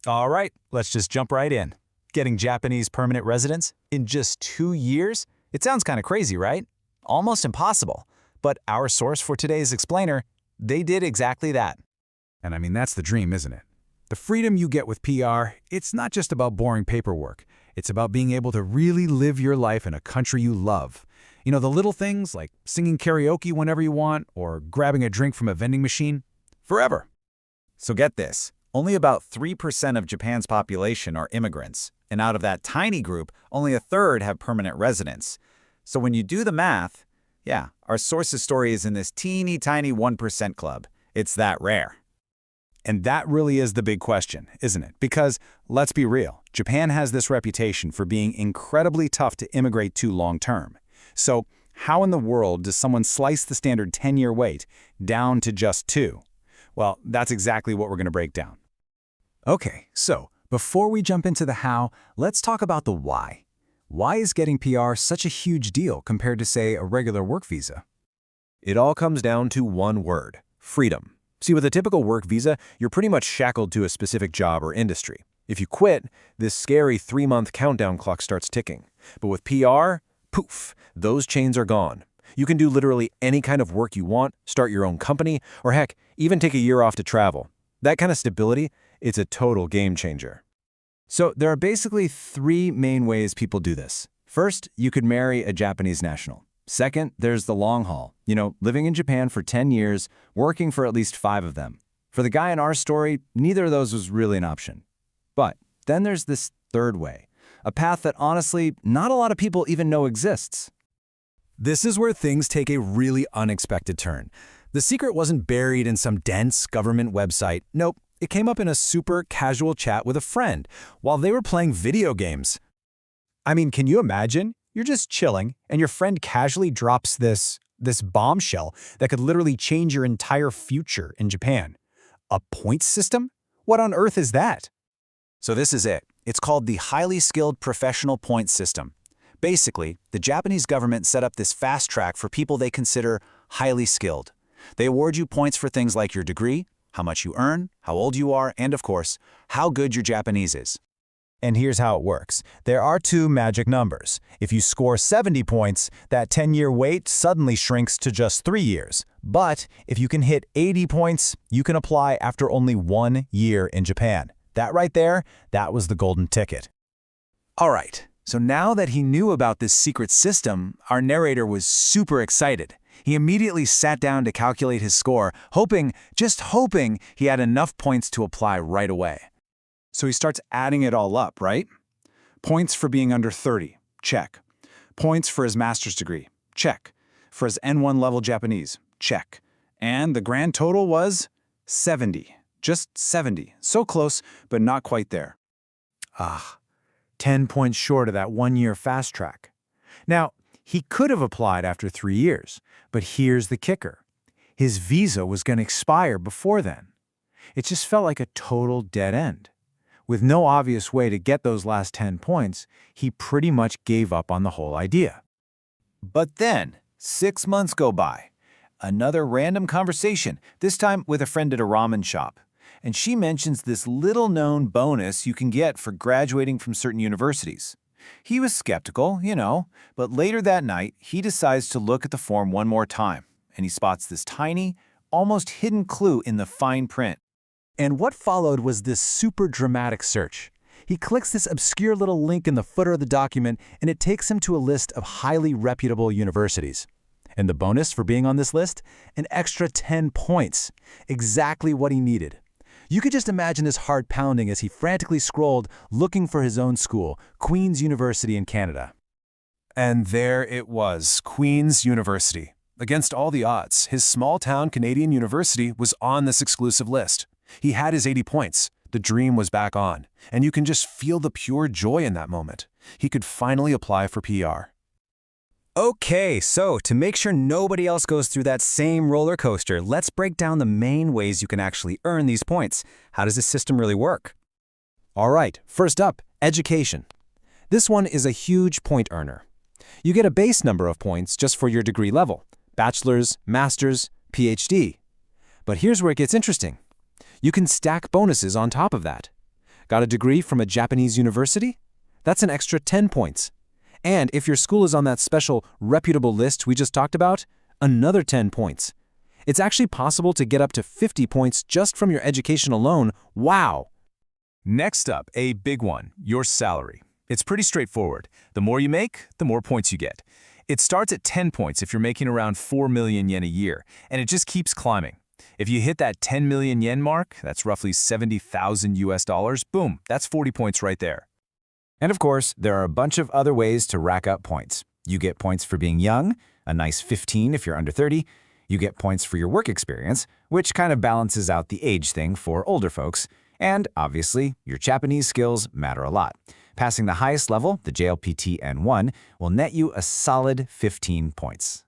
All right, let's just jump right in. Getting Japanese permanent residence in just 2 years? It sounds kind of crazy, right? Almost impossible. But our source for today's explainer, they did exactly that. And I mean, that's the dream, isn't it? The freedom you get with PR, it's not just about boring paperwork. It's about being able to really live your life in a country you love. You know, the little things like singing karaoke whenever you want or grabbing a drink from a vending machine, forever. So get this, only about 3% of Japan's population are immigrants, and out of that tiny group, only a third have permanent residence. So when you do the math, yeah, our source's story is in this teeny tiny 1% club. It's that rare. And that really is the big question, isn't it? Because, let's be real, Japan has this reputation for being incredibly tough to immigrate to long-term. So how in the world does someone slice the standard 10-year wait down to just 2? Well, that's exactly what we're going to break down. Okay, so before we jump into the how, let's talk about the why. Why is getting PR such a huge deal compared to, say, a regular work visa? It all comes down to one word: freedom. See, with a typical work visa, you're pretty much shackled to a specific job or industry. If you quit, this scary 3-month countdown clock starts ticking. But with PR, poof, those chains are gone. You can do literally any kind of work you want, start your own company, or heck, even take a year off to travel. That kind of stability, it's a total game changer. So there are basically 3 main ways people do this. First, you could marry a Japanese national. Second, there's the long haul. You know, living in Japan for 10 years, working for at least 5 of them. For the guy in our story, neither of those was really an option. But then there's this third way, a path that honestly, not a lot of people even know exists. This is where things take a really unexpected turn. The secret wasn't buried in some dense government website. Nope, it came up in a super casual chat with a friend while they were playing video games. I mean, can you imagine? You're just chilling, and your friend casually drops this bombshell that could literally change your entire future in Japan. A points system? What on earth is that? So this is it. It's called the Highly Skilled Professional Points System. Basically, the Japanese government set up this fast track for people they consider highly skilled. They award you points for things like your degree, how much you earn, how old you are, and of course, how good your Japanese is. And here's how it works. There are 2 magic numbers. If you score 70 points, that 10-year wait suddenly shrinks to just 3 years. But if you can hit 80 points, you can apply after only 1 year in Japan. That right there, that was the golden ticket. All right, so now that he knew about this secret system, our narrator was super excited. He immediately sat down to calculate his score, just hoping he had enough points to apply right away. So he starts adding it all up, right? Points for being under 30, check. Points for his master's degree, check. For his N1 level Japanese, check. And the grand total was 70. Just 70. So close, but not quite there. 10 points short of that 1-year fast track. Now, he could have applied after 3 years, but here's the kicker. His visa was going to expire before then. It just felt like a total dead end. With no obvious way to get those last 10 points, he pretty much gave up on the whole idea. But then, 6 months go by. Another random conversation, this time with a friend at a ramen shop. And she mentions this little-known bonus you can get for graduating from certain universities. He was skeptical, but later that night, he decides to look at the form one more time, and he spots this tiny, almost hidden clue in the fine print. And what followed was this super dramatic search. He clicks this obscure little link in the footer of the document, and it takes him to a list of highly reputable universities. And the bonus for being on this list? An extra 10 points. Exactly what he needed. You could just imagine his heart pounding as he frantically scrolled, looking for his own school, Queen's University in Canada. And there it was, Queen's University. Against all the odds, his small-town Canadian university was on this exclusive list. He had his 80 points. The dream was back on, and you can just feel the pure joy in that moment. He could finally apply for PR. Okay, so to make sure nobody else goes through that same roller coaster, let's break down the main ways you can actually earn these points. How does this system really work? All right, first up, education. This one is a huge point earner. You get a base number of points just for your degree level, bachelor's, master's, PhD. But here's where it gets interesting. You can stack bonuses on top of that. Got a degree from a Japanese university? That's an extra 10 points. And if your school is on that special reputable list we just talked about, another 10 points. It's actually possible to get up to 50 points just from your education alone. Wow! Next up, a big one, your salary. It's pretty straightforward. The more you make, the more points you get. It starts at 10 points if you're making around 4 million yen a year, and it just keeps climbing. If you hit that 10 million yen mark, that's roughly 70,000 US dollars, boom, that's 40 points right there. And of course, there are a bunch of other ways to rack up points. You get points for being young, a nice 15 if you're under 30. You get points for your work experience, which kind of balances out the age thing for older folks. And obviously, your Japanese skills matter a lot. Passing the highest level, the JLPT N1, will net you a solid 15 points.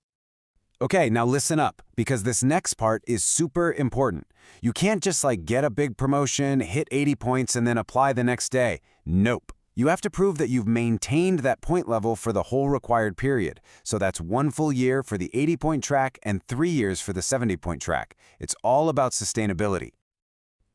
Okay, now listen up, because this next part is super important. You can't just get a big promotion, hit 80 points, and then apply the next day. Nope. You have to prove that you've maintained that point level for the whole required period. So that's 1 full year for the 80-point track and 3 years for the 70-point track. It's all about sustainability.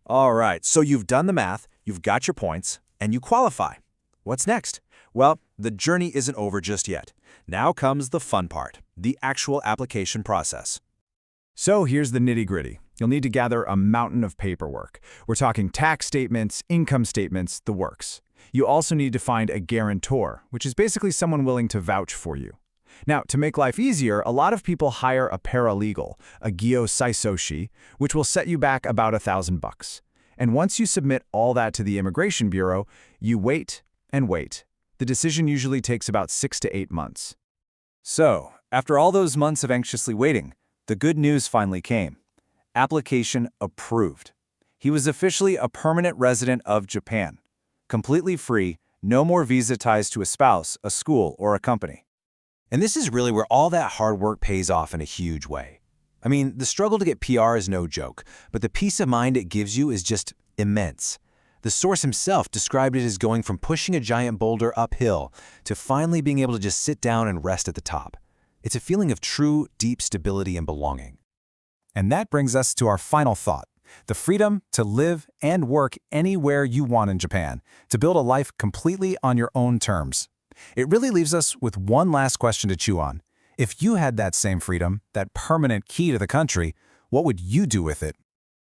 All right, so you've done the math, you've got your points, and you qualify. What's next? Well, the journey isn't over just yet. Now comes the fun part, the actual application process. So here's the nitty-gritty. You'll need to gather a mountain of paperwork. We're talking tax statements, income statements, the works. You also need to find a guarantor, which is basically someone willing to vouch for you. Now, to make life easier, a lot of people hire a paralegal, a gyo saisoshi, which will set you back about $1,000. And once you submit all that to the Immigration Bureau, you wait and wait. The decision usually takes about 6 to 8 months. So, after all those months of anxiously waiting, the good news finally came. Application approved. He was officially a permanent resident of Japan. Completely free, no more visa ties to a spouse, a school, or a company. And this is really where all that hard work pays off in a huge way. I mean, the struggle to get PR is no joke, but the peace of mind it gives you is just immense. The source himself described it as going from pushing a giant boulder uphill to finally being able to just sit down and rest at the top. It's a feeling of true, deep stability and belonging. And that brings us to our final thought. The freedom to live and work anywhere you want in Japan, to build a life completely on your own terms. It really leaves us with one last question to chew on. If you had that same freedom, that permanent key to the country, what would you do with it?